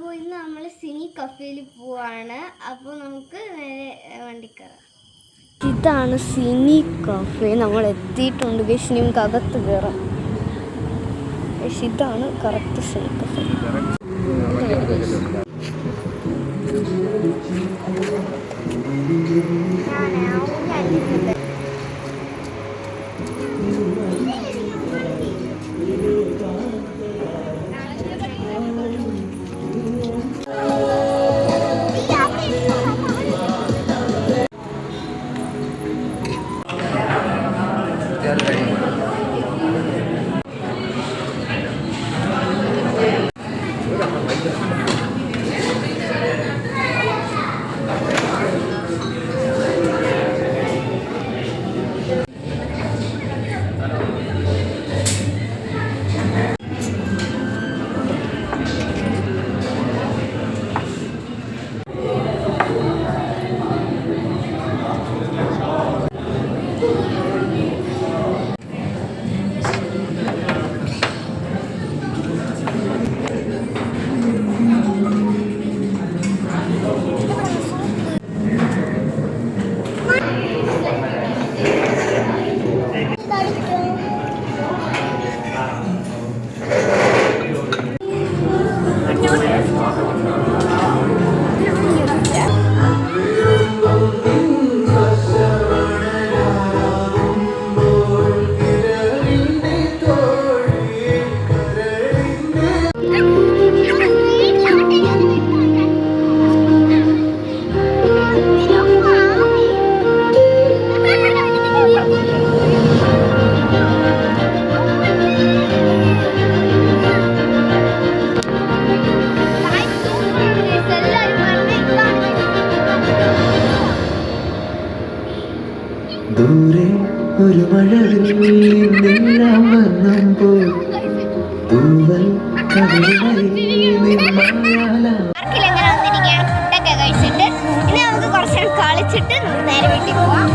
അപ്പോൾ ഇന്ന് നമ്മൾ സിനി കഫേയിൽ പോവാണ്. അപ്പോൾ നമുക്ക് നേരെ വണ്ടി കയറാം. ഇതാണ് സിനി കഫേ. നമ്മൾ എത്തിയിട്ടുണ്ട്. ഗൈസ് നമുക്ക് അകത്ത് കയറാം. ഗൈസ് ഇതാണ് കറക്റ്റ് സിനി കഫേ. ദൂരെ ഒരു മഴവിൽ നീലാം വന്നപ്പോൾ തൂവൽ ഫുഡൊക്കെ കഴിച്ചിട്ട് ഇനി നമുക്ക് കുറച്ച് കളിച്ചിട്ട് നേരെ വീട്ടിൽ പോവാം.